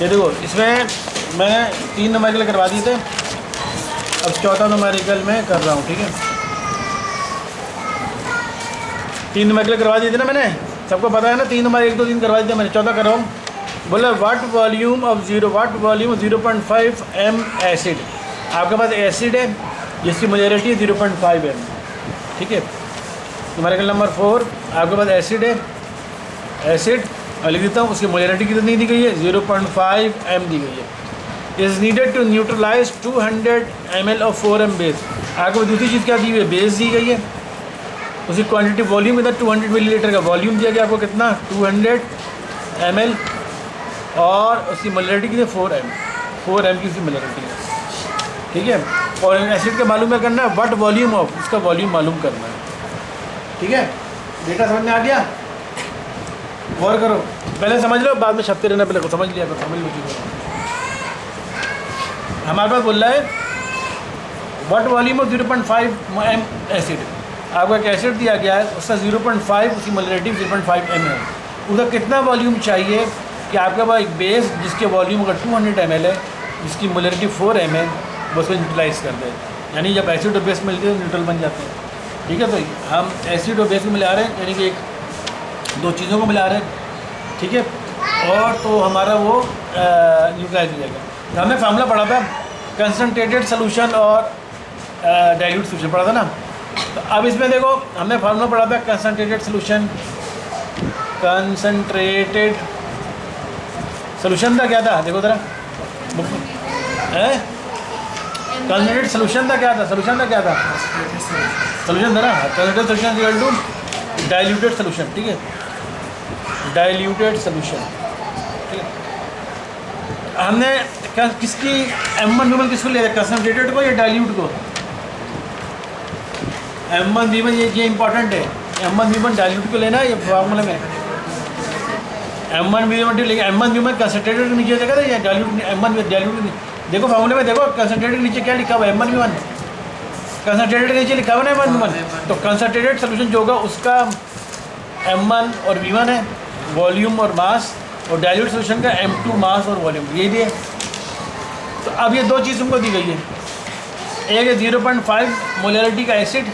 ये देखो इसमें मैं 3 न्यूमेरिकल करवा दिए थे, अब चौथा न्यूमेरिकल में कर रहा हूँ, ठीक है। 3 न्यूमेरिकल करवा दिए थे ना मैंने, सबको पता है ना, 3 नंबर 1 2 3 करवा दिए थे मैंने, चौथा कर रहा हूँ। बोला वाट वॉल्यूम ऑफ 0.5 m एसिड। आपके पास एसिड है जिसकी मोलैरिटी है 0.5 m, ठीक है। न्यूमेरिकल नंबर 4, आपके पास एसिड है, एसिड और लिख देता हूँ, उसकी मोलैरिटी कितनी दी गई है 0.5 m दी गई है। Is needed to neutralize 200 ml of 4 m base. आपको दूसरी चीज़ क्या दी हुई है, बेस दी गई है, उसकी क्वांटिटी वॉल्यूम इधर 200 मिलीलीटर का वॉल्यूम दिया गया आपको, कितना 200 ml, और उसकी मोलैरिटी कितनी 4 m की उसकी मोलैरिटी है, ठीक है। और एसिड का मालूम करना है, व्हाट वॉल्यूम ऑफ, उसका वॉल्यूम मालूम करना है, ठीक है। डेटा समझ में आ गया, गौर करो, पहले समझ लो बाद में छपते रहना, पहले को समझ लिया करो, समझ लो चीज़। हमारे पास बोल रहा है what volume of 0.5 m acid. आपको एक एसिड दिया गया है, उसका 0.5, उसकी मोलैरिटी 0.5 m है। उसका कितना वॉल्यूम चाहिए कि आपके पास एक बेस जिसके वॉल्यूम अगर 200 ml है, जिसकी मोलैरिटी 4 m है, वो उसको न्यूट्रलाइज कर दे। यानी जब एसिड और बेस मिलते हैं न्यूट्रल बन जाते हैं, ठीक है। तो हम एसिड और बेस को मिला रहे हैं, यानी कि दो चीज़ों को मिला रहे हैं, ठीक है, और तो हमारा वो न्यूट्रलाइज हो जाएगा। तो हमने फार्मूला पढ़ा था कंसनट्रेटेड सोल्यूशन और डाइल्यूट सोल्यूशन पढ़ा था ना। तो अब इसमें देखो हमने फार्मूला पढ़ा था कंसनट्रेटेड सोल्यूशन, कंसनट्रेटेड सोल्यूशन था क्या था, देखो ज़रा कंसनट्रेटेड सोल्यूशन था क्या था, सोल्यूशन था क्या था, सोल्यूशन था ना, concentrated solution equal to diluted solution, ठीक है, डाइल्यूटेड सोल्यूशन, ठीक है। हमने किसकी M1 V1 किसको लिया था, कंसनट्रेटेड को या डाइल्यूट को, M1 V1 ये इंपॉर्टेंट है, M1 V1 डाइल्यूट को लेना है ये फार्मूले में, M1 V1 लेकिन M1 V1 कंसनट्रेटेड के नीचे देखा था या डाइल्यूट, M1 डाइल्यूट देखो फार्मूले में, देखो कंसनट्रेटेड के नीचे क्या लिखा हुआ है, M1 V1 कंसनट्रेटेड के नीचे लिखा हुआ है M1 V1। तो कंसनट्रेटेड सोल्यूशन जो होगा उसका M1 और V1 है, वॉल्यूम और मास, और डाइल्यूट सोल्यूशन का M2 मास और वॉल्यूम, ये दिए। तो अब ये दो चीज़ तुमको दी गई है, एक है 0.5 मोलैरिटी का एसिड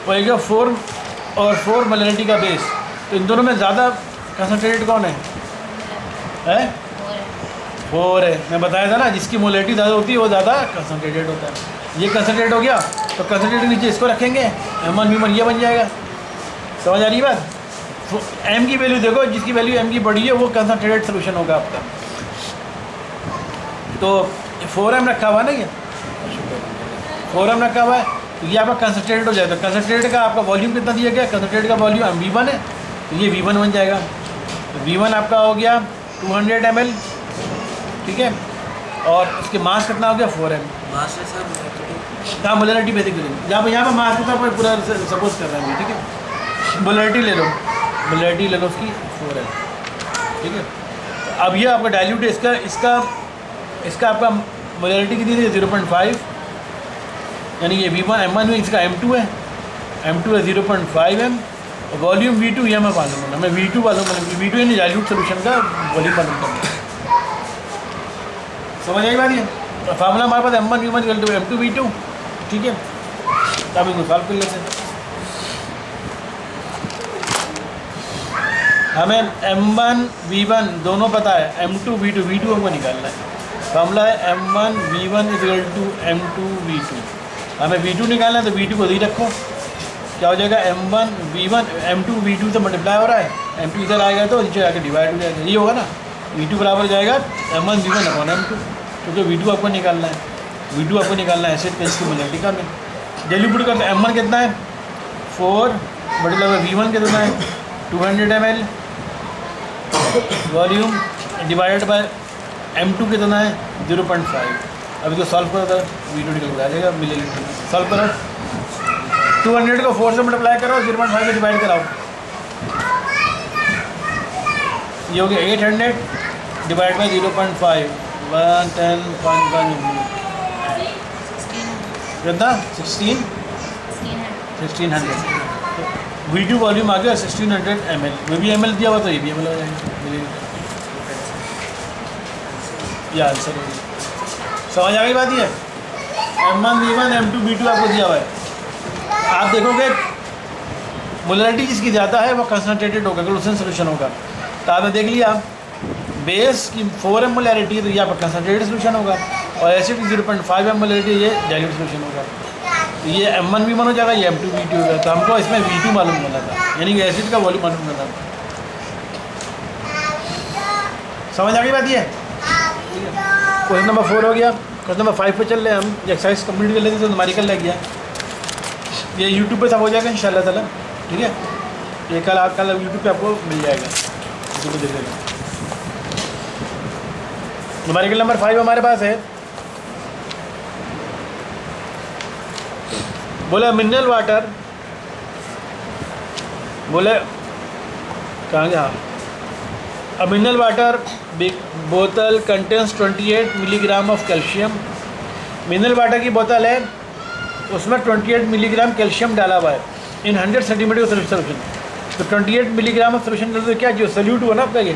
और एक है 4 मोलैरिटी का बेस। तो इन दोनों में ज़्यादा कंसनट्रेटेड कौन है 4 है। मैं बताया था ना, जिसकी मोलैरिटी ज़्यादा होती है वो ज़्यादा कंसनट्रेटेड होता है। ये कंसनट्रेट हो गया तो कंसनट्रेटेड नीचे इसको रखेंगे, M1 V1 ये बन जाएगा। समझ आ रही बात। M की वैल्यू देखो, जिसकी वैल्यू M की बड़ी है वो कंसनट्रेटेड सोल्यूशन होगा आपका। तो 4m रखा हुआ है ना, ये 4m रखा हुआ है, तो ये आपका कंसनट्रेटेड हो जाएगा। कंसनट्रेटेड का आपका वॉल्यूम कितना दिया गया, कंसनट्रेटेड का वॉल्यूम V1 है, तो ये V1 बन जाएगा। तो V1 आपका हो गया 200 ml, ठीक है, और उसके मास कितना हो गया 4m। हाँ मोलैरिटी बेसिकली यहाँ पर मास को पूरा सपोज कर रहे हैं, ठीक है। मोलैरिटी ले लो, मोलैरिटी ले लो उसकी 4m, ठीक है। अब ये आपका डाइल्यूट है, इसका आपका मोलैरिटी कितनी है 0.5, यानी ये V1 M1 में इसका M2 है, M2 है 0.5 m, और वॉल्यूम V2 ये मैं मालूम करना, मैं V2 मालूम करना, V2 यानी डाइल्यूट सोल्यूशन का वॉल्यूम मालूम करना। समझ आई बात। ये फार्मूला हमारे पास M1 V1 M2 V2, ठीक है। तब इनको सॉल्व कर लेते हैं। हमें M1 V1 दोनों पता है, M2 V2 हमको निकालना है। फार्मूला है M1 V1 M2 V2। हमें V2 निकालना है, तो V2 को इधर रखो, क्या हो जाएगा M1 V1 M2 V2 से मल्टीप्लाई हो रहा है, M2 इधर आएगा तो नीचे आके डिवाइड हो जाएगा, ये होगा ना। V2 बराबर जाएगा M1 V1 अपॉन M2, क्योंकि V2 आपको निकालना है, V2 आपको निकालना है एसिड पेस्ट की मोलैरिटी का। डाइल्यूट करते हैं, M1 कितना है 4 मतलब V1 कितना है 200 ml, volume divided by M2 कितना है 0.5। अभी तो सॉल्व करो तो V2 निकल के आ जाएगा मिलीलीटर। सॉल्व करो, 200 को 4 से मल्टीप्लाई करो, 0.5 से डिवाइड कराओ, ये हो गया 800 डिवाइड बाई 0.5 110.1 कितना 1600। V2 वॉल्यूम आ गया 1600 ml, वो भी ml दिया हुआ तो ये भी ml हो जाएगा मिलीलीटर। ये आंसर होगी। समझ आ गई बात? ये M1 V1 M2 B2 आपको दिया हुआ है। आप देखोगे मोलरिटी जिसकी ज़्यादा है वो कंसनट्रेटेड होगा, ग्लूकोज सोल्यूशन होगा। तो आपने देख लिया बेस की 4 मोलरिटी, तो ये आपका कंसनट्रेटेड सोल्यूशन होगा, और एसिड की 0.5 मोलरिटी, ये डाइल्यूट सोल्यूशन होगा। तो ये M1 V1 हो जाएगा, ये M2 B2 होगा। तो हमको इसमें V2 मालूम करना था, यानी कि एसिड का वॉल्यूम मालूम करना था। समझ आ गई बात? ये क्वेश्चन नंबर 4 हो गया। क्वेश्चन नंबर 5 पे चल रहे हैं हम। एक्सरसाइज कंप्लीट कर लेते तो न्यूमेरिकल लग गया। ये यूट्यूब पे सब हो जाएगा इंशाल्लाह ताला, ठीक है। ये कल यूट्यूब पे आपको मिल जाएगा, यूट्यूब पे देख लेना। न्यूमेरिकल नंबर 5 हमारे पास है। बोले मिनरल वाटर, बोले कहाँ गया, A mineral water बोतल contains 28 milligram of calcium. Mineral water की बोतल है, उसमें 28 मिलीग्राम कैल्शियम डाला हुआ है इन 100 सेंटीमीटर सोल्यूशन। तो 28 मिलीग्राम ऑफ सोल्यूशन डालते क्या, जो सल्यूट हुआ ना आपका, ये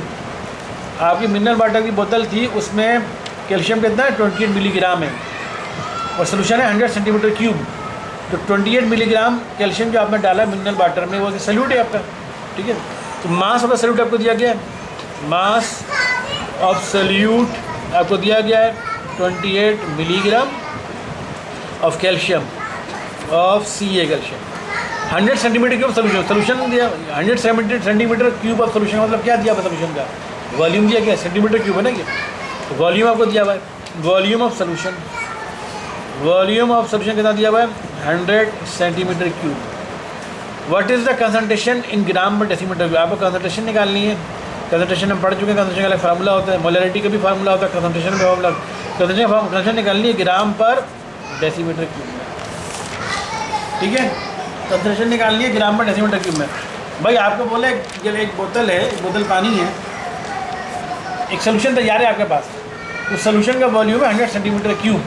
आपकी मिनरल वाटर की बोतल थी, उसमें कैल्शियम कितना है, 28 मिलीग्राम है, और सोल्यूशन है 100 सेंटीमीटर क्यूब। तो 28 मिलीग्राम कैल्शियम जो आपने डाला मिनरल वाटर में, वो सल्यूट है आपका, ठीक है। तो मास ऑफ सल्यूट आपको दिया गया है, मास ऑफ सल्यूट आपको दिया गया है 28 milligram of calcium, of Ca calcium. 100 centimetre cube solution दिया, 100 सेंटीमीटर क्यूब ऑफ सोल्यूशन, मतलब क्या दिया सोल्यूशन का वॉल्यूम दिया गया, सेंटीमीटर क्यूब है ना ये, तो वॉल्यूम आपको दिया हुआ है। Volume of solution, volume of solution कितना दिया हुआ है, 100 centimetre cube. What is the concentration in gram per decimetre cube, आपको कंसंट्रेशन निकालनी है। कंसंट्रेशन हम पढ़ चुके हैं, कंसंट्रेशन का फार्मूला होता है, मोलरिटी का भी फार्मूला होता है, कंसंट्रेशन का फार्मूला, कंसंट्रेशन निकालनी है ग्राम पर डेसीमीटर क्यूब में, ठीक है। कंसंट्रेशन निकालनी है ग्राम पर डेसीमीटर क्यूब में। भाई आपको बोले जब एक बोतल है, एक बोतल पानी है, एक सोल्यूशन तैयार है आपके पास, उस सोल्यूशन का वॉल्यूम है 100 सेंटीमीटर क्यूब।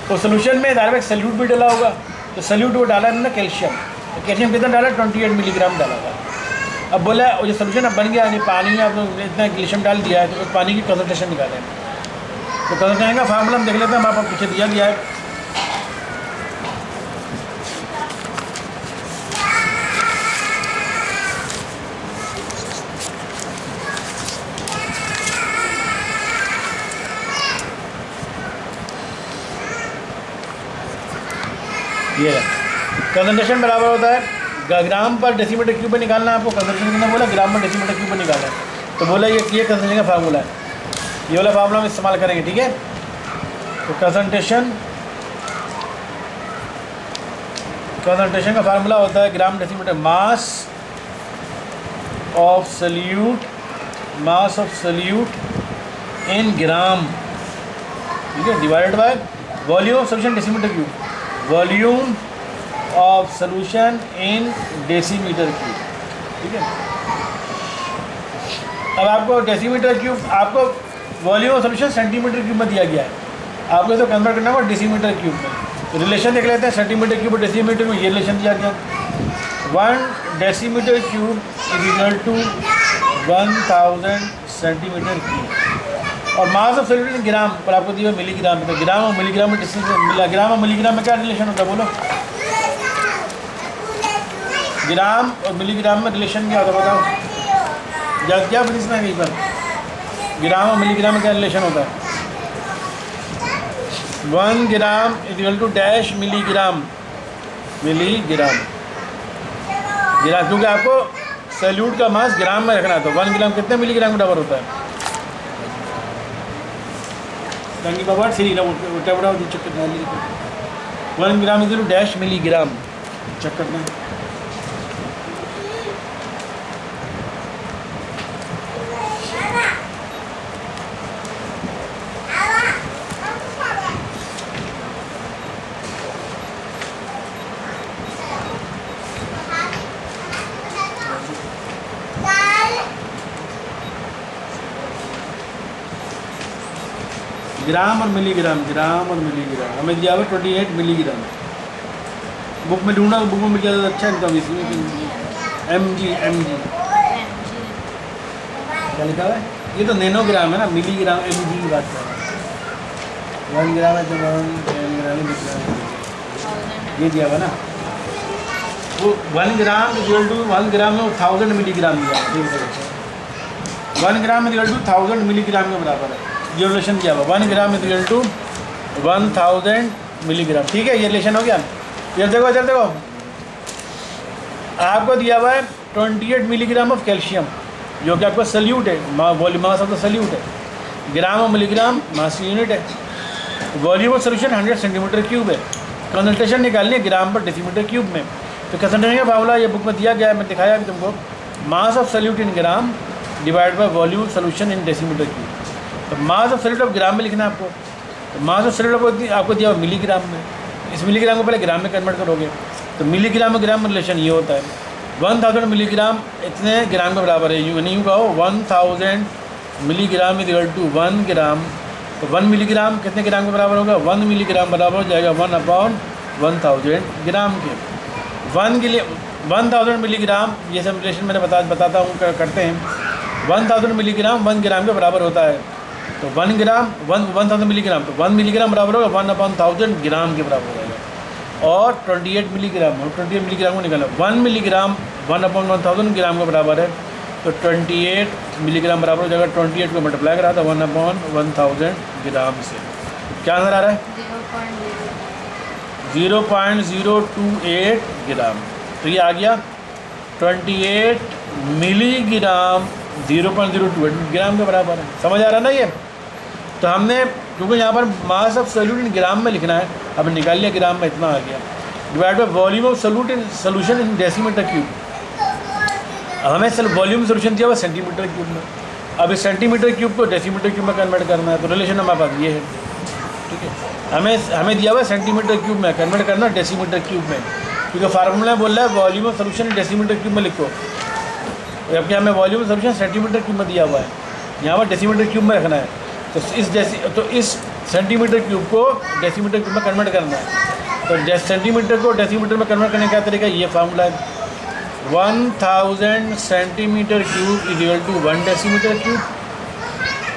तो सोल्यूशन में डायरेक्ट सल्यूट भी डाला होगा, तो सल्यूट वो डाला है ना कैल्शियम, तो कैल्शियम कितना डाला, 28 मिलीग्राम डाला होगा। अब बोला वो जो सोल्यूशन अब बन गया, यानी पानी में आपने इतना कैल्शियम डाल दिया है, तो उस पानी की कंसंट्रेशन निकालें। तो कंसंट्रेशन का फार्मूला हम देख लेते हैं, हम आपको पीछे दिया गया है। ये कंसंट्रेशन बराबर होता है ग्राम पर डेसीमीटर क्यूब में निकालना है आपको। कंसंट्रेशन कितना बोला, ग्राम पर डेसीमीटर क्यूब में निकालना है। तो बोला ये कंसंट्रेशन का फार्मूला है, ये वाला फार्मूला हम इस्तेमाल करेंगे, ठीक है। तो कंसंट्रेशन का फार्मूला होता है gram decimetre, mass of solute in gram, ठीक है, divided by volume of solution decimetre cube, volume of solution in decimetre cube, ठीक है। अब आपको डेसीमीटर क्यूब, आपको volume of solution centimetre cube में दिया गया है, आपको तो कन्वर्ट करना होगा डेसीमीटर क्यूब में। तो रिलेशन देख लेते हैं, सेंटीमीटर क्यूब और डेसीमीटर में ये रिलेशन दिया गया, 1 decimetre cube is equal to 1000 centimetre cube. और mass of solute in gram पर आपको दिया मिलीग्राम में, तो ग्राम और मिलीग्राम में डिस्टेंस, ग्राम और मिलीग्राम में क्या रिलेशन होता है बोलो, ग्राम और मिलीग्राम में रिलेशन क्या होता है बताओ, या क्या फिजिक्स में कहीं पर ग्राम और मिलीग्राम में क्या रिलेशन होता है, 1 gram is equal to dash milligram, gram, क्योंकि आपको सैल्यूट का मास ग्राम में रखना है, तो 1 ग्राम कितने मिलीग्राम बराबर होता है, बाबा सही ना उल्टा बड़ा चक्कर 1 gram is equal to dash milligram, check करना है। ग्राम और मिलीग्राम हमें दिया हुआ 28 मिलीग्राम, बुक में ढूंढना, बुक में मिल जाता अच्छा है, तो इसमें mg क्या लिखा हुआ है, ये तो नैनोग्राम है ना, मिलीग्राम mg की बात कर रहा है। 1 ग्राम है तो 10 ग्राम ही लिख रहा है, ये दिया हुआ ना। वो 1 ग्राम इक्वल टू 1 ग्राम में 1000 मिलीग्राम दिया है, 1 ग्राम इक्वल टू 1000 मिलीग्राम के बराबर है, ये रिलेशन दिया हुआ। 1 ग्राम इक्वल टू 1000 मिलीग्राम, ठीक है, ये रिलेशन हो गया। ये देखो इधर देखो, आपको दिया हुआ है 28 मिलीग्राम ऑफ कैल्शियम, जो कि आपका सल्यूट है, volume mass of the salute है, ग्राम और मिलीग्राम मास यूनिट है। Volume of solution 100 centimetre cube है। कंसंट्रेशन निकालनी है ग्राम पर डेसीमीटर क्यूब में, तो कंसंट्रेशन का फार्मूला ये बुक में दिया गया है, मैं दिखाया अभी तुमको, मास of solute in gram divide by volume solution in decimetre cube. तो मास ऑफ सल्यूट ऑफ ग्राम में लिखना है आपको, तो मास ऑफ सल्यूट आपको दिया मिलीग्राम में, इस मिलीग्राम को पहले ग्राम में कन्वर्ट करोगे, तो मिलीग्राम और ग्राम में रिलेशन ये होता है, 1000 मिलीग्राम इतने ग्राम के बराबर है। यूँ नहीं कहो 1000 मिलीग्राम इज इक्वल टू 1 ग्राम, तो 1 मिलीग्राम कितने ग्राम के बराबर होगा, 1 मिलीग्राम बराबर हो जाएगा 1/1000 ग्राम के। 1000 मिलीग्राम, ये सब रिलेशन मैंने बताता हूँ करते हैं। 1000 मिलीग्राम 1 ग्राम के बराबर होता है, तो 1 ग्राम 1000 मिलीग्राम, तो 1 मिलीग्राम बराबर होगा 1/1000 ग्राम के बराबर हो जाएगा। और 28 मिलीग्राम, 28 मिलीग्राम को निकाला, 1 मिलीग्राम 1/1000 ग्राम के बराबर है, तो 28 मिलीग्राम बराबर हो जाएगा 28 को मल्टीप्लाई करा था 1/1000 ग्राम से। क्या आंसर आ रहा है, 0.028 ग्राम। तो ये आ गया 28 मिलीग्राम 0.028 ग्राम के बराबर है। समझ आ रहा है ना ये। तो हमने, क्योंकि यहाँ पर मास ऑफ सॉल्यूट इन ग्राम में लिखना है, अब निकाल लिया ग्राम में, इतना आ गया, divide by volume of solution in decimetre cube. अब हमें वॉल्यूम सोल्यूशन दिया हुआ सेंटीमीटर क्यूब में, अब इस सेंटीमीटर क्यूब को डेसीमीटर क्यूब में कन्वर्ट करना है, तो रिलेशन हमारे पास ये है, ठीक है। हमें दिया हुआ सेंटीमीटर क्यूब में कन्वर्ट करना डेसीमीटर क्यूब में, क्योंकि फार्मूला बोल रहा है volume of solution in decimetre cube में लिखो, जबकि हमें volume of solution centimetre cube में दिया हुआ है, यहाँ पर डेसीमीटर क्यूब में रखना है। तो इस सेंटीमीटर क्यूब को डेसीमीटर क्यूब में कन्वर्ट करना है, तो सेंटीमीटर को डेसीमीटर में कन्वर्ट करने का तरीका ये फार्मूला है, 1000 centimetre cube is equal to 1 decimetre cube.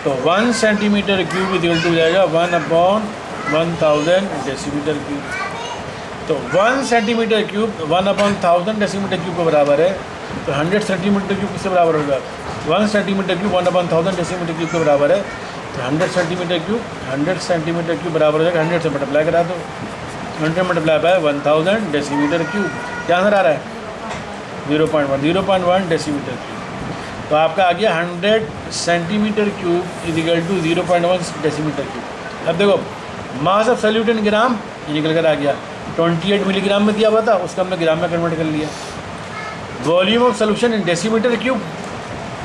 तो 1 centimetre cube is equal to हो जाएगा 1/1000 डेसीमीटर क्यूब। तो 1 सेंटीमीटर क्यूब 1/1000 डेसीमीटर क्यूब के बराबर है, तो 100 सेंटीमीटर क्यूब किससे बराबर होगा, 1 सेंटीमीटर क्यूब 1/1000 डेसीमीटर क्यूब के बराबर है, तो 100 सेंटीमीटर क्यूब बराबर हो जाएगा 100 से मल्टीप्लाई करा दो, 100 मल्टीप्लाई बाय 1000 डेसीमीटर क्यूब। क्या आंसर आ रहा है, 0.1 डेसीमीटर क्यूब। तो आपका आ गया 100 centimetre cube is equal to 0.1 decimetre cube. अब देखो मास ऑफ सॉल्यूट इन ग्राम ये निकल कर आ गया, 28 मिलीग्राम में दिया हुआ था, उसका हमने ग्राम में कन्वर्ट कर लिया। Volume of solution in decimetre cube,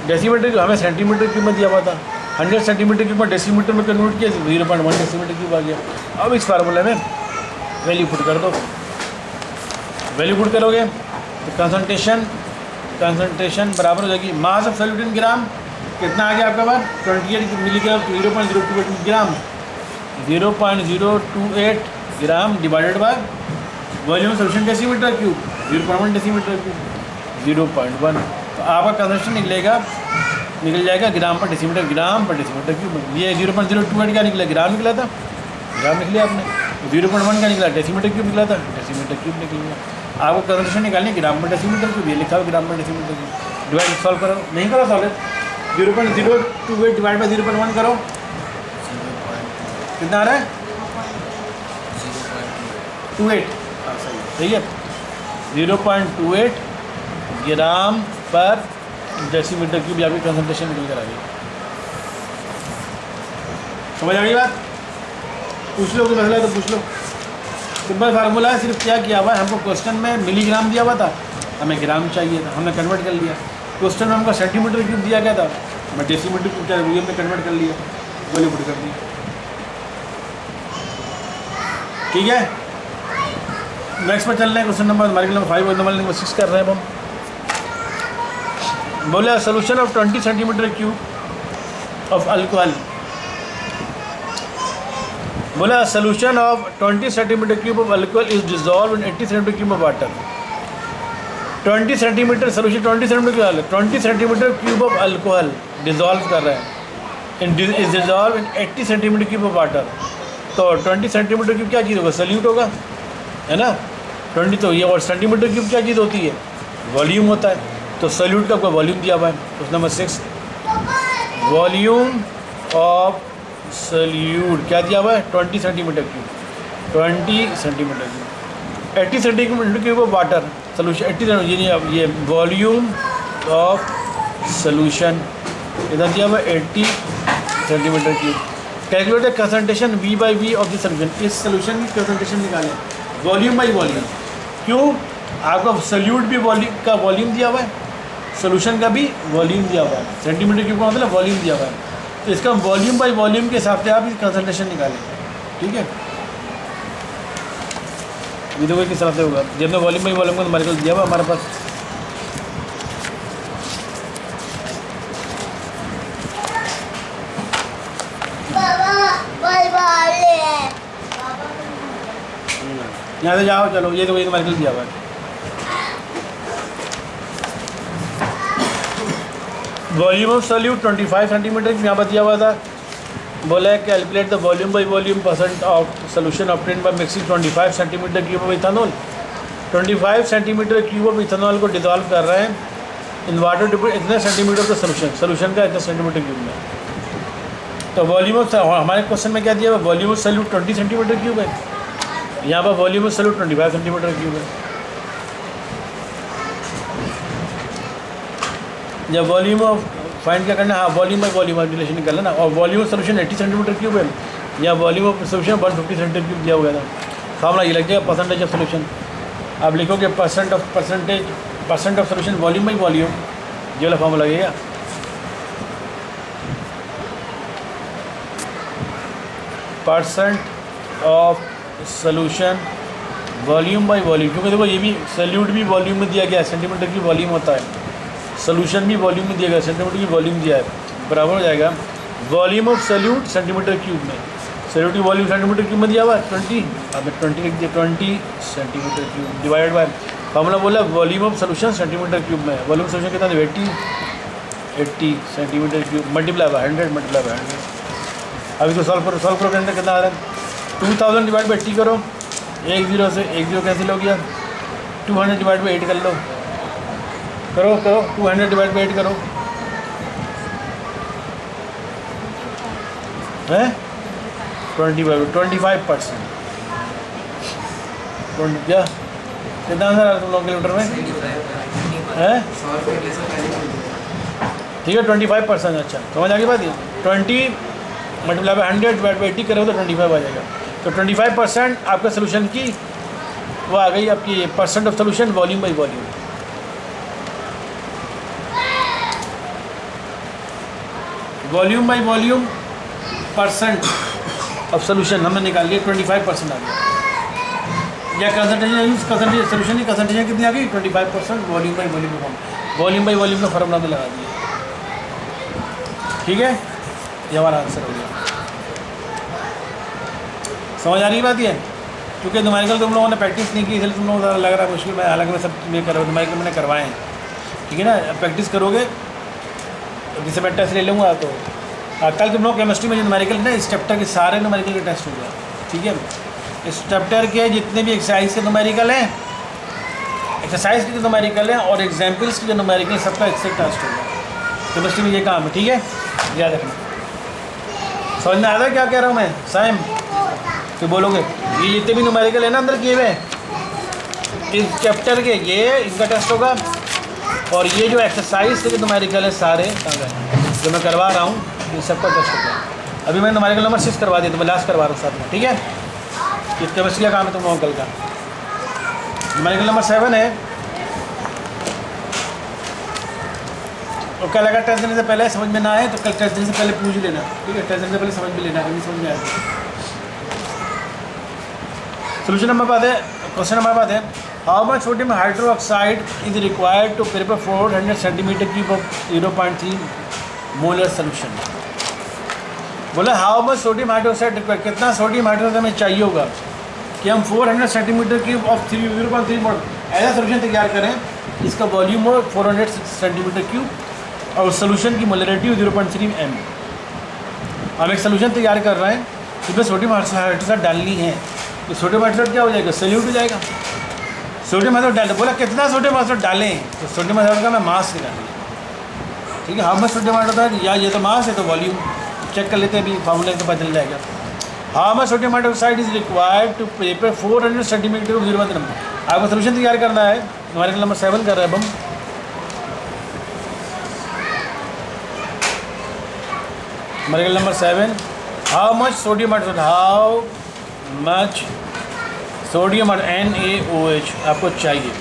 decimetre cube हमें सेंटीमीटर क्यूब में दिया हुआ था, 100 सेंटीमीटर क्यूब में डेसीमीटर में कन्वर्ट किया, 0.1 डेसीमीटर क्यूब आ गया। अब इस फार्मूले में वैल्यू पुट कर दो, वैल्यू पुट करोगे तो कंसंट्रेशन बराबर हो जाएगी, मास ऑफ सॉल्यूट इन ग्राम कितना आ गया आपके पास, 28 milligram, 0.028 gram, 0.028 gram divided by volume solution decimetre cube 0.1 decimetre cube 0.1। तो आपका कंसंट्रेशन निकल जाएगा ग्राम पर डेसीमीटर क्यूब। ये 0.028 का निकला, ग्राम निकला था, ग्राम निकल लिया आपने, 0.1 का निकला डेसीमीटर क्यूब निकला था, डेसीमीटर क्यूब निकल गया। आपको कंसंट्रेशन निकालनी ग्राम पर डेसीमीटर क्यूब, ये लिखा हुआ ग्राम per decimetre cube. Divide solve करो, नहीं करो सॉल्व, 0.028 डिवाइड बाय 0.1 करो, कितना आ रहा है 0.28, सही है, 0.28 ग्राम पर डेसीमीटर क्यूब आपकी कंसंट्रेशन निकल कर आ गई। समझ आ गई बात, पूछ लो कोई मसला है तो पूछ लो। सिंपल फार्मूला है, सिर्फ क्या किया हुआ है, हमको क्वेश्चन में मिलीग्राम दिया हुआ था, हमें ग्राम चाहिए था, हमने कन्वर्ट कर लिया। क्वेश्चन में हमको सेंटीमीटर क्यूब दिया गया था, मैं डेसीमीटर क्यूब चाहे वॉल्यूम में कन्वर्ट कर लिया, वैल्यू पुट कर दी, ठीक है। नेक्स्ट पर चल रहे हैं, क्वेश्चन नंबर हमारे नंबर 5 और नंबर 6 कर रहे हैं हम। बोला solution of 20 centimetre cube of alcohol, बोला solution of 20 centimetre cube of alcohol is dissolve in 80 centimetre cube of water. 20 centimetre solution 20 centimetre cube of alcohol dissolve कर रहे हैं, is dissolve in 80 centimetre cube of water. तो 20 centimetre cube क्या चीज़ होगा? Salute होगा, है ना। 20 तो ये, और सेंटीमीटर क्यूब क्या चीज़ होती है? वॉल्यूम होता है। तो सल्यूट का आपका वॉल्यूम दिया हुआ है। Question number 6, volume of solute क्या दिया हुआ है? 20 centimetre cube, 20 centimetre cube. 80 centimetre cube of water solution, 80 ये वॉल्यूम ऑफ सोल्यूशन इधर दिया हुआ 80 centimetre cube. Calculate the concentration V/V of the solution, इस सोल्यूशन की कंसंट्रेशन निकालें वॉल्यूम बाई वॉल्यूम। क्यों? आपका सल्यूट भी वॉल्यूम का वॉल्यूम दिया हुआ है, सोल्यूशन का भी वॉल्यूम दिया हुआ है। सेंटीमीटर क्यूब का मतलब वॉल्यूम दिया हुआ है, तो इसका वॉल्यूम बाई वॉल्यूम के हिसाब से आप इस कंसंट्रेशन निकालें। ठीक है, ये देखो किस हिसाब से होगा। जब मैं वॉल्यूम बाई वॉल्यूम का हमारे को दिया हुआ हमारे पास। यहाँ से जाओ, चलो ये तो वही तुम्हारे लिए दिया हुआ है। वॉल्यूम ऑफ सॉल्यूट 25 सेंटीमीटर यहाँ पर दिया हुआ था। बोला है calculate the volume by volume percent of solution obtained by mixing 25 centimetre cube of ethanol. 25 centimetre cube of ethanol को डिजॉल्व कर रहे हैं इन वाटर टू इतने सेंटीमीटर का सोल्यूशन का इतने सेंटीमीटर क्यूब में। तो वॉल्यूम ऑफ हमारे क्वेश्चन में क्या दिया हुआ? Volume of solute 20 centimetre cube है, यहाँ पर volume of solute 25 centimetre cube है। जब वॉल्यूम ऑफ फाइंड क्या करना है? हाँ, वॉल्यूम बाई वॉल्यूम रिलेशन निकाल लेना। और volume of solution 80 centimetre cube है, या volume of solution 150 centimetre cube दिया हुआ था। फार्मूला ये लग जाएगा परसेंटेज ऑफ सोल्यूशन। आप लिखोगे percent of solution volume by volume, ये वाला फार्मूला लगेगा। Percent of solution volume by volume, क्योंकि देखो ये भी सल्यूट भी वॉल्यूम में दिया गया है, सेंटीमीटर की वॉल्यूम होता है। सोल्यूशन भी वॉल्यूम में दिया गया, सेंटीमीटर की वॉल्यूम दिया है, बराबर हो जाएगा volume of solute centimetre cube में। सल्यूट की वॉल्यूम सेंटीमीटर क्यूब में दिया हुआ है 20, अब 20 लिख दिया 20 centimetre cube divide by formula बोला volume of solution centimetre cube में। वॉल्यूम सोल्यूशन कितना था? 80 centimetre cube multiply by 100 multiply by 100। अभी तो सॉल्व करो करने कितना आ रहा है? 2000 डिवाइड बाई 80 करो, 1 0 से 1 0 कैंसिल हो गया। 200 डिवाइड बाई 8 कर लो, करो 200 डिवाइड बाई 8 करो, है 25%। क्या कितना आंसर आ रहा तुम लोग किलोमीटर में? है ठीक है 25%। अच्छा समझ आ गई बात? ये 20 मल्टीप्लाई बाई 100 डिवाइड बाई 80 करोगे तो 25 आ जाएगा। तो 25% आपका सोल्यूशन की वो आ गई आपकी percent of solution volume by volume. Volume by volume percent of solution हमने निकाल लिया 25% आ गया। या कंसंट्रेशन सोल्यूशन की कंसंट्रेशन कितनी आ गई? 25% वॉल्यूम बाई वॉल्यूम का वॉल्यूम बाई वॉल्यूम का फॉर्मूला में लगा दिया। ठीक है, ये हमारा आंसर हो गया। समझ आ रही बात ये? क्योंकि न्यूमेरिकल तुम लोगों ने प्रैक्टिस नहीं की इसलिए तुम लोगों को लग रहा है मुश्किल में, हालांकि मैं सब ये कर रहा हूँ न्यूमेरिकल मैंने करवाए हैं। ठीक है ना, प्रैक्टिस करोगे जैसे मैं टेस्ट ले लूँगा तो कल तुम लोग केमिस्ट्री में जो न्यूमेरिकल ना इस चैप्टर के सारे न्यूमेरिकल के टेस्ट हो गया। ठीक है, इस चैप्टर के जितने भी एक्सरसाइज के न्यूमेरिकल हैं, एक्सरसाइज के जो न्यूमेरिकल हैं और एग्जाम्पल्स के जो न्यूमेरिकल सबका एक्सेट टेस्ट होगा। केमिस्ट्री में ये काम है। ठीक है, याद रखना। समझ में आ रहा है क्या कह रहा हूँ मैं? साइम तो बोलोगे ये जितने भी न्यूमेरिकल है ना अंदर किए हुए इस चैप्टर के, ये इनका टेस्ट होगा। और ये जो एक्सरसाइज के जो न्यूमेरिकल है सारे जो मैं करवा रहा हूँ इन सबका टेस्ट होगा। अभी मैं न्यूमेरिकल नंबर 6 करवा दिया तो मैं लास्ट करवा रहा हूँ साथ में। ठीक है, इस केमिस्ट्री का काम है तुम लोगों कल का। न्यूमेरिकल नंबर 7 है, और कल अगर टेस्ट देने से पहले समझ में ना आए तो कल टेस्ट देने से पहले पूछ लेना। ठीक है, टेस्ट देने से पहले समझ में लेना, कभी समझ में आए। सोल्यूशन नंबर बात है, क्वेश्चन नंबर बात है how much sodium hydroxide is required to prepare 400 centimetre cube of 0.3 molar solution. बोला how much sodium hydroxide required, कितना सोडियम हाइड्रोक्साइड हमें चाहिए होगा कि हम 400 सेंटीमीटर क्यूब ऑफ 0.3 मोल ऐसा सोल्यूशन तैयार करें इसका वॉल्यूम हो 400 सेंटीमीटर क्यूब और सोल्यूशन की मोलरिटी हो 0.3 m। हम एक सोल्यूशन तैयार कर रहे हैं इसमें सोडियम हाइड्रोक्साइड डालनी है तो सोडियम हाइड्रोक्साइड क्या हो जाएगा, सल्यूट हो जाएगा। सोडियम हाइड्रोक्साइड डाल, बोला कितना सोडियम हाइड्रोक्साइड डालें, तो सोडियम हाइड्रोक्साइड का मैं मास निकालूंगा। ठीक है, हाउ मच सोडियम हाइड्रोक्साइड, या ये तो मास है तो वॉल्यूम चेक कर लेते हैं, अभी फार्मूला से पता चल जाएगा। How much sodium hydroxide is required to prepare 400 centimetre of 0.1 number. आपको सोल्यूशन तैयार करना है, हमारे नंबर 7 कर रहे हैं अब हम। हमारे number 7, how much sodium hydroxide, how much sodium और NaOH आपको चाहिए।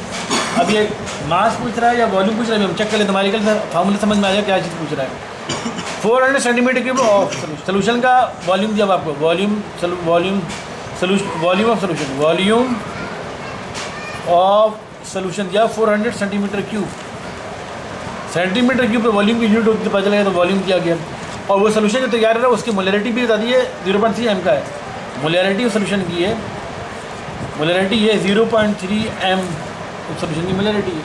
अब ये मास पूछ रहा है या वॉल्यूम पूछ रहा है, हम चेक कर लेते, हमारे कल फार्मूला समझ में आ जाए क्या चीज़ पूछ रहा है। 400 सेंटीमीटर क्यूब ऑफ सोल्यूशन का वॉल्यूम, जब आपको वॉल्यूम ऑफ सोल्यूशन दिया 400 सेंटीमीटर क्यूब पे वॉल्यूम की यूनिट होती है, पता चलेगा तो वॉल्यूम किया गया। और वो सोल्यूशन जो तैयार है उसकी मोलैरिटी भी बता दी है, 0.3 m का है। मोलैरिटी उस सोल्यूशन की है, मोलैरिटी ये 0.3 m सोल्यूशन की मोलैरिटी है।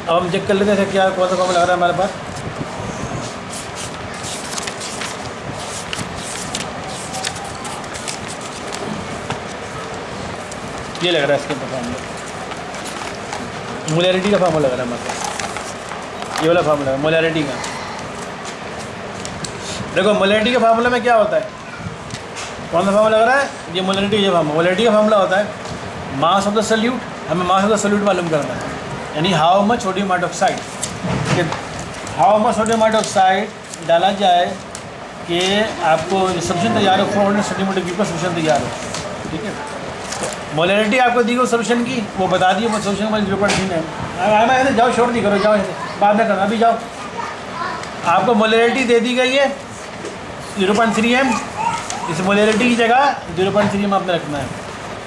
अब हम चेक कर लेते हैं क्या कौन सा फॉर्मूला आ रहा है हमारे पास। ये लग रहा है इसके ऊपर फार्मूला, मोलैरिटी का फार्मूला लग रहा है हमारे पास, ये वाला फार्मूला है मोलैरिटी का। देखो मोलैरिटी के फार्मूला में क्या होता है, कौन सा फार्मूला लग रहा है, ये मोलैरिटी, ये फार्मूला मोलैरिटी का फार्मूला होता है मास ऑफ द सल्यूट। हमें मास ऑफ द सल्यूट मालूम करना है, यानी how much sodium hydroxide, how much sodium hydroxide डाला जाए कि आपको सोल्यूशन तैयार हो, 400 सेंटीमीटर क्यूब का सोल्यूशन तैयार हो। ठीक है, मोलैरिटी आपको दी गई सोल्यूशन की, वो बता दिए सोल्यूशन में 0.3 है। ऐसे जाओ, शोर नहीं करो, जाओ ऐसे बाद में करना, अभी जाओ। आपको मोलैरिटी दे दी गई है 0.3 m, इस मोलैरिटी की जगह 0.3 m आपने रखना है।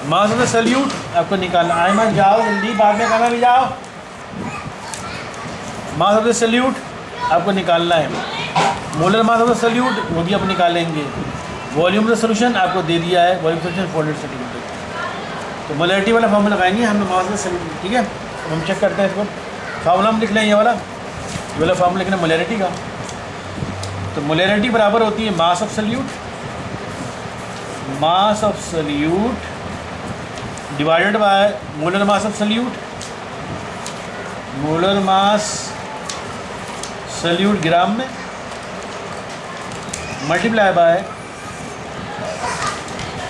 मास ऑफ द सल्यूट आपको निकालना, आए मत जाओ जल्दी, बाद में करना भी जाओ। मास ऑफ द सल्यूट आपको निकालना है, molar mass of the salute वो भी आप निकालेंगे। वॉल्यूम ऑफ द सोल्यूशन आपको दे दिया है, वॉल्यूम सोल्यूशन 400 सेंटीमीटर। तो मोलैरिटी वाला फार्मूला लगाएंगे हम मास ऑफ द सल्यूट। ठीक है, हम चेक करते हैं इसको, फार्मूला हम लिख लें ये वाला फार्मूला लिखना मोलैरिटी का। तो मोलैरिटी बराबर होती है mass of solute divided by molar mass of solute, molar mass solute gram में, multiply by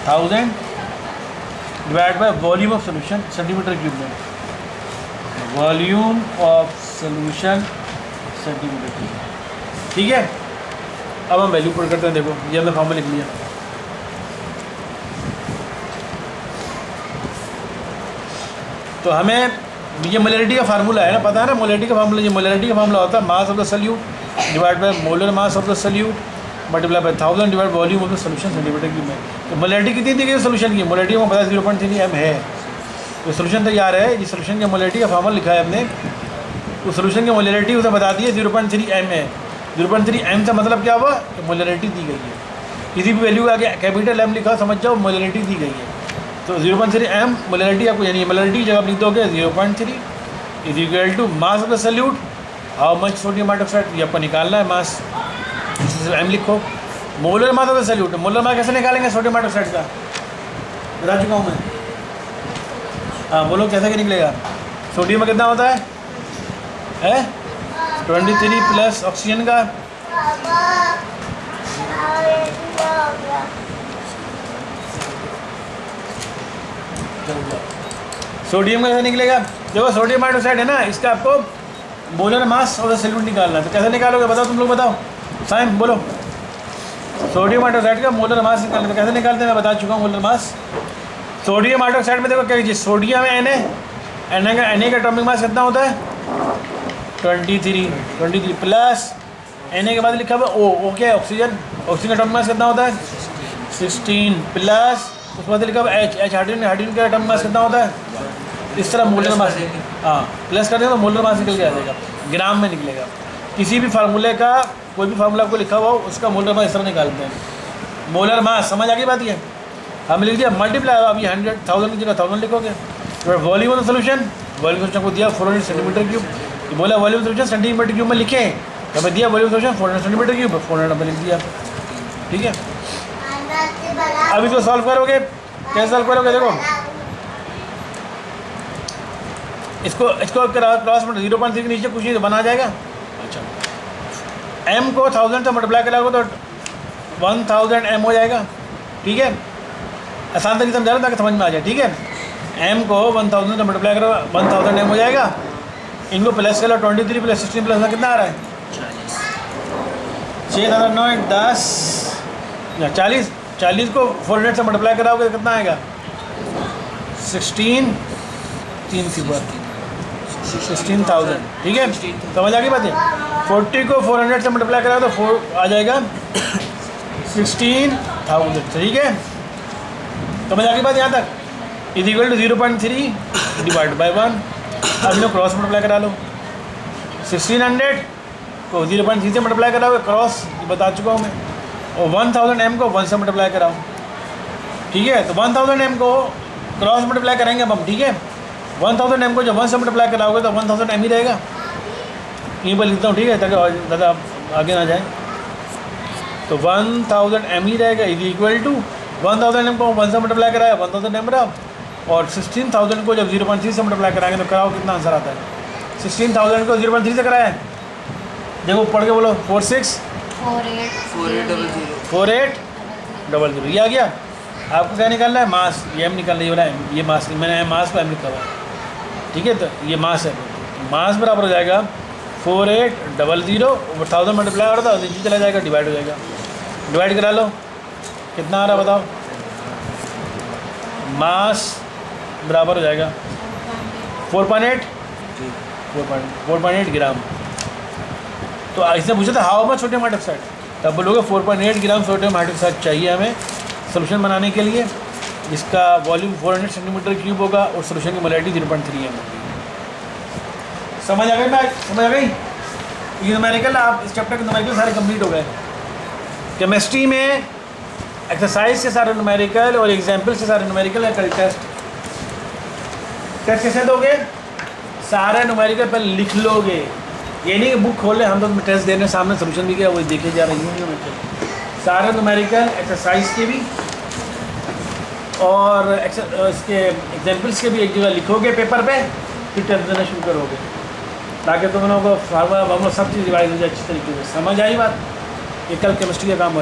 1000 divide by volume of solution centimetre cube में, volume of solution centimetre cube. ठीक है, अब हम वैल्यू पुट करते हैं। देखो ये हमने फॉर्मूला लिख लिया। तो हमें ये मोलैरिटी का फार्मूला है ना, पता है ना मोलैरिटी का फार्मूला, ये मोलैरिटी का फार्मूला होता है mass of the salute divide by molar mass of the salute multiply by 1000 divide volume of the solution centimetre cube में। तो मोलैरिटी कितनी दी गई सोल्यूशन की, मोलैरिटी में पता 0.3 m है। तो सोल्यूशन तैयार है, ये सोल्यूशन की मोलैरिटी का फार्मूला लिखा है हमने, तो सोल्यूशन की मोलैरिटी उसे बता दी है 0.3 m है। 0.3 m का मतलब क्या हुआ कि मोलैरिटी दी गई है, किसी भी वैल्यू आगे कैपिटल M लिखा समझ जाओ मोलैरिटी दी गई है। तो 0.3 m मोलैरिटी आपको, यानी मोलैरिटी जब आप लिख दोगे 0.3 is equal to mass of the solute, how much sodium hydroxide, ये आपको निकालना है मास, m लिखो। Molar mass of the solute, molar mass कैसे निकालेंगे सोडियम हाइड्रोक्साइड का, बता चुका हूँ मैं। हाँ बोलो कैसे क्या निकलेगा, सोडियम में कितना होता है 23 प्लस ऑक्सीजन का, सोडियम का कैसे निकलेगा, देखो सोडियम हाइड्रोक्साइड है ना, इसका आपको molar mass of the salute निकालना है। तो कैसे निकालोगे बताओ, तुम लोग बताओ, साइम बोलो। सोडियम हाइड्रोक्साइड का मोलर मास निकालना, तो कैसे निकालते हैं मैं बता चुका हूँ। मोलर मास सोडियम हाइड्रोक्साइड में देखो क्या कीजिए, सोडियम है Na का एटॉमिक मास कितना होता है 23 प्लस Na के बाद लिखा हुआ O क्या है ऑक्सीजन, ऑक्सीजन का एटॉमिक मास कितना होता है 16 प्लस उसके बाद लिखा हुआ H हाइड्रोजन का एटॉमिक मास कितना होता है, इस तरह मोलर मास, हाँ प्लस कर देंगे तो मोलर मास निकल के आ जाएगा, ग्राम में निकलेगा। किसी भी फार्मूले का कोई भी फार्मूला आपको लिखा हुआ हो उसका मोलर मास इस तरह निकालते हैं। मोलर मास समझ आ गई बात, ये हम लिख दिया मल्टीप्लाई, अभी 100,000 की जगह 1000 लिखोगे। तो volume of solution, volume solution को दिया 400 सेंटीमीटर क्यूब, बोला वॉल्यूम सोल्यूशन सेंटीमीटर क्यूब में लिखे, तो हमें दिया volume solution 400 centimetre cube, 400 number लिख दिया। ठीक है। अब इसको सॉल्व करोगे, कैसे सॉल्व करोगे? देखो इसको क्रॉस में 0.3 के नीचे कुछ नहीं तो बना जाएगा। अच्छा, m को 1000 से मल्टीप्लाई कराओगे तो 1000 m हो जाएगा। ठीक है, आसान तरीके समझा रहा ताकि समझ में आ जाए। ठीक है, m को 1000 से मल्टीप्लाई करो 1000 m हो जाएगा। इनको प्लस करो, 23 प्लस 16 प्लस कितना आ रहा है? 6009 10 40। 40 को 400 से मल्टीप्लाई कराओगे तो कितना आएगा? 16 3 सिफर 16,000। ठीक है, समझ आ गई बात है? 40 को 400 से मल्टीप्लाई कराओ तो 4 आ जाएगा 16,000। ठीक है, समझ आ गई बात यहाँ तक? Is equal to 0.3 divide by 1। अब इन्हें क्रॉस मल्टीप्लाई करा लो। 1600 को 0.3 से मल्टीप्लाई कराओगे, क्रॉस बता चुका हूँ मैं। और 1000 m को 1 से मल्टीप्लाई कराओ। ठीक है, तो 1000 m को क्रॉस मल्टीप्लाई करेंगे अब हम। ठीक है, 1000 m को जब 1 से मल्टीप्लाई कराओगे तो 1000 m ही रहेगा। यहीं पर लिखता हूँ। ठीक है, ताकि ज़्यादा आगे ना जाए। तो 1000 m ही रहेगा। इज इक्वल टू 1000 m को 1 से मल्टीप्लाई कराया 1000 m रहा, और 16,000 को जब 0.3 से मल्टीप्लाई कराएंगे तो कराओ कितना आंसर आता है? 16,000 को 0.3 से कराया है, देखो पढ़ के बोलो। 4800 ये आ गया। आपको क्या निकालना है? मास। ये एम निकालना, ये है ये मास। मैंने मास को एम लिखा हुआ है। ठीक है, तो ये मास है। मास बराबर हो जाएगा 4800 ऊपर 1000 मल्टीप्लाई हो रहा था, नीचे चला जाएगा, डिवाइड हो जाएगा। डिवाइड करा लो, कितना आ रहा बताओ? मास बराबर हो जाएगा 4.8 ग्राम। तो इसने पूछा था हाउ मच सोडियम हाइड्रोक्साइड, तब बोलोगे 4.8 ग्राम सोडियम हाइड्रोक्साइड चाहिए हमें सोल्यूशन बनाने के लिए। इसका वॉल्यूम 400 सेंटीमीटर क्यूब होगा और सोल्यूशन की मोलैरिटी 0.3 m होगी। समझ आ गई? समझ आ गई? ये न्यूमेरिकल, आप इस चैप्टर के न्यूमेरिकल सारे कंप्लीट हो गए। केमिस्ट्री में एक्सरसाइज के सारे न्यूमेरिकल और एग्जाम्पल से सारे न्यूमेरिकल है। कल टेस्ट कैसे दोगे? सारे न्यूमेरिकल पहले लिख लोगे। ये नहीं कि बुक खोले, हम लोग टेस्ट देने सामने सोल्यूशन भी किया वही देखे जा रही हूँ। सारे न्यूमेरिकल एक्सरसाइज के भी और इसके एग्जाम्पल्स के भी एक जगह लिखोगे पेपर पे, फिर टेस्ट देना शुरू करोगे, ताकि तुम लोगों को फार्मूला सब चीज़ रिवाइज हो जाए अच्छी तरीके से। समझ आई बात? ये कल केमिस्ट्री का काम हो